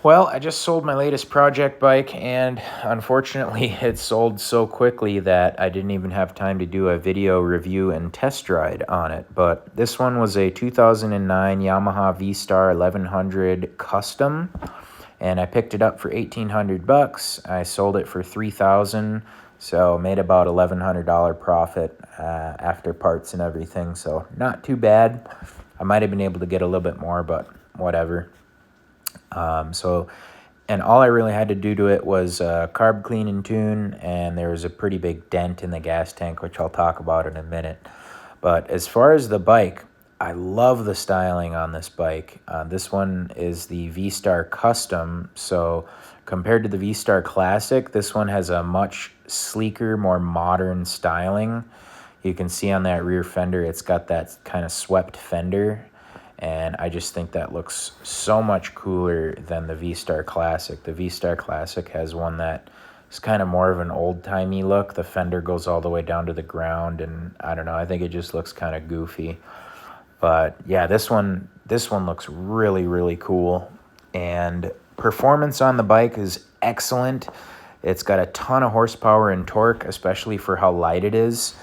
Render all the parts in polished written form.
Well, I just sold my latest project bike, and unfortunately, it sold so quickly that I didn't even have time to do a video review and test ride on it. But this one was a 2009 Yamaha V-Star 1100 Custom, and I picked it up for 1,800 bucks. I sold it for 3,000, so made about $1,100 profit after parts and everything. So not too bad. I might have been able to get a little bit more, but whatever. And all I really had to do to it was carb clean and tune, and there was a pretty big dent in the gas tank, which I'll talk about in a minute. But as far as the bike, I love the styling on this bike. This one is the V-Star Custom, so compared to the V-Star Classic, this one has a much sleeker, more modern styling. You can see on that rear fender, it's got that kind of swept fender, and I just think that looks so much cooler than the V-Star Classic. The V-Star Classic has one that is kind of more of an old-timey look. The fender goes all the way down to the ground, and I don't know, I think it just looks kind of goofy. But yeah, this one looks really, really cool. And performance on the bike is excellent. It's got a ton of horsepower and torque, especially for how light it is.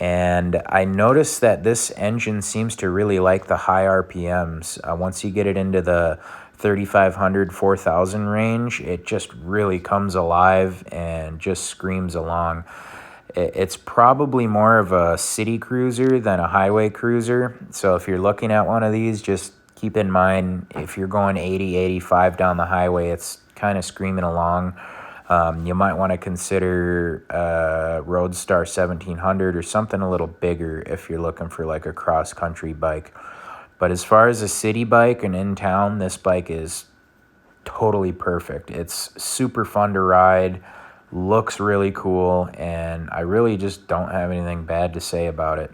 And I noticed that this engine seems to really like the high RPMs. Once you get it into the 3,500, 4,000 range, it just really comes alive and just screams along. It's probably more of a city cruiser than a highway cruiser. So if you're looking at one of these, just keep in mind, if you're going 80, 85 down the highway, it's kind of screaming along. You might want to consider Roadstar 1700 or something a little bigger if you're looking for like a cross-country bike. But as far as a city bike and in town, this bike is totally perfect. It's super fun to ride, looks really cool, and I really just don't have anything bad to say about it.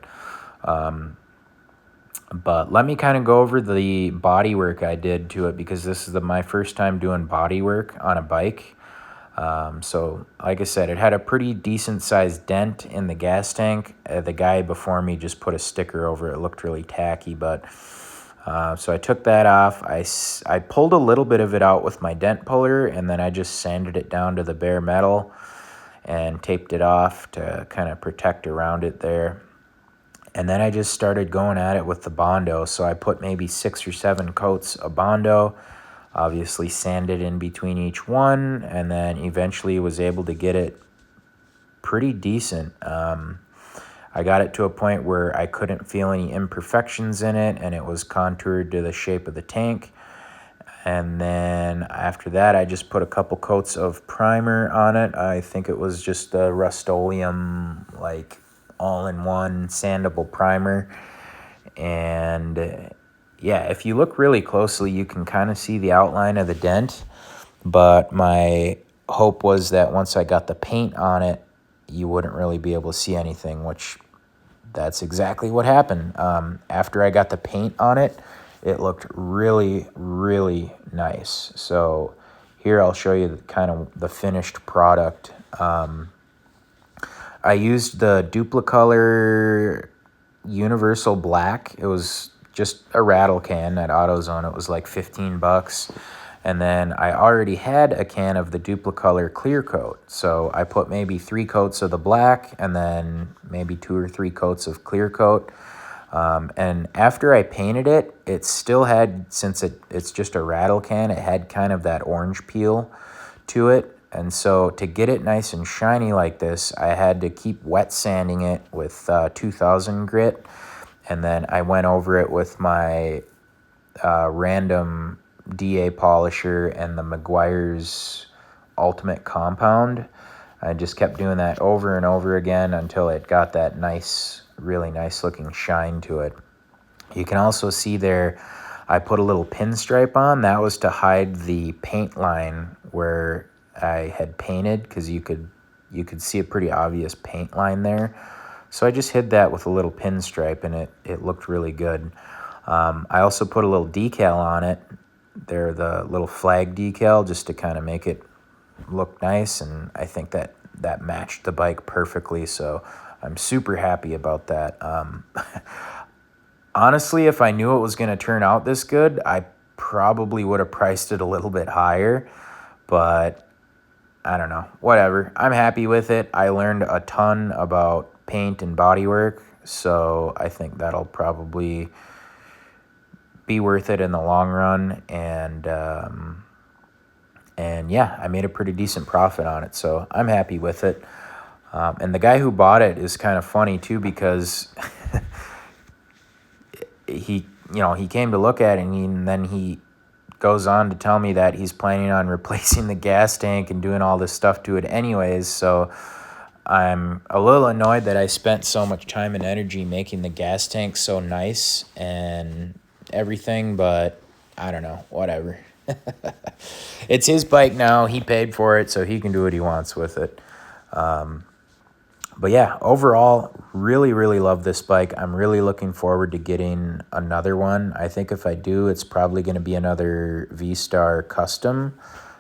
But let me kind of go over the body work I did to it, because this is my first time doing body work on a bike. So like I said, it had a pretty decent sized dent in the gas tank. The guy before me just put a sticker over it. It looked really tacky, but so I took that off. I pulled a little bit of it out with my dent puller, and then I just sanded it down to the bare metal and taped it off to kind of protect around it there. And then I just started going at it with the Bondo. So I put maybe 6 or 7 coats of Bondo, obviously sanded in between each one, and then eventually was able to get it pretty decent. I got it to a point where I couldn't feel any imperfections in it, and it was contoured to the shape of the tank. And then after that, I just put a couple coats of primer on it. I think it was just the Rust-Oleum, like, all-in-one sandable primer. And yeah, if you look really closely, you can kind of see the outline of the dent. But my hope was that once I got the paint on it, you wouldn't really be able to see anything, which that's exactly what happened. After I got the paint on it, it looked really, really nice. So here I'll show you kind of the finished product. I used the Duplicolor Universal Black. It was just a rattle can at AutoZone. It was like 15 bucks. And then I already had a can of the Duplicolor Clear Coat. So I put maybe 3 coats of the black and then maybe 2 or 3 coats of Clear Coat. And after I painted it, it still had, since it's just a rattle can, it had kind of that orange peel to it. And so to get it nice and shiny like this, I had to keep wet sanding it with 2000 grit. And then I went over it with my random DA polisher and the Meguiar's Ultimate Compound. I just kept doing that over and over again until it got that nice, really nice looking shine to it. You can also see there, I put a little pinstripe on. That was to hide the paint line where I had painted, because you could see a pretty obvious paint line there. So I just hid that with a little pinstripe, and it looked really good. I also put a little decal on it. They're the little flag decal, just to kind of make it look nice, and I think that matched the bike perfectly, so I'm super happy about that. Honestly, if I knew it was going to turn out this good, I probably would have priced it a little bit higher, but I don't know, whatever. I'm happy with it. I learned a ton about paint and bodywork, so I think that'll probably be worth it in the long run. And yeah, I made a pretty decent profit on it, so I'm happy with it. And the guy who bought it is kind of funny too, because he came to look at it, and then he goes on to tell me that he's planning on replacing the gas tank and doing all this stuff to it anyways. So I'm a little annoyed that I spent so much time and energy making the gas tank so nice and everything, but I don't know, whatever. It's his bike now. He paid for it, so he can do what he wants with it. But yeah, overall, really, really love this bike. I'm really looking forward to getting another one. I think if I do, it's probably going to be another V-Star Custom,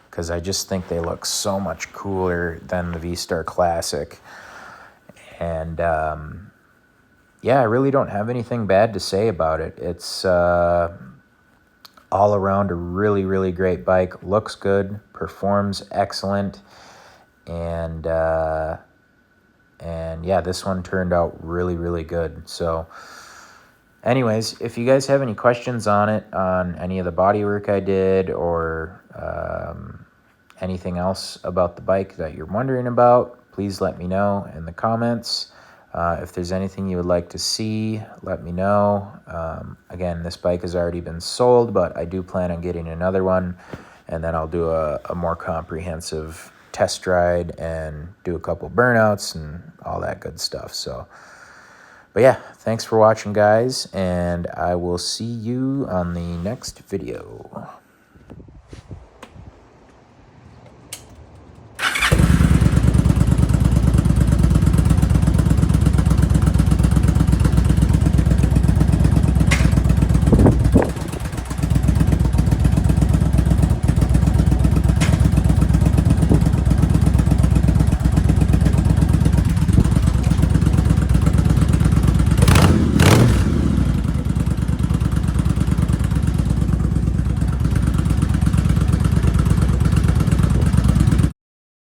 because I just think they look so much cooler than the V-Star Classic. And yeah, I really don't have anything bad to say about it. It's all around a really, really great bike. Looks good, performs excellent, and yeah, this one turned out really, really good. So anyways, if you guys have any questions on it, on any of the bodywork I did, or anything else about the bike that you're wondering about, please let me know in the comments. If there's anything you would like to see, let me know. Again, this bike has already been sold, but I do plan on getting another one, and then I'll do a more comprehensive test ride and do a couple burnouts and all that good stuff. So, but yeah, thanks for watching, guys, and I will see you on the next video.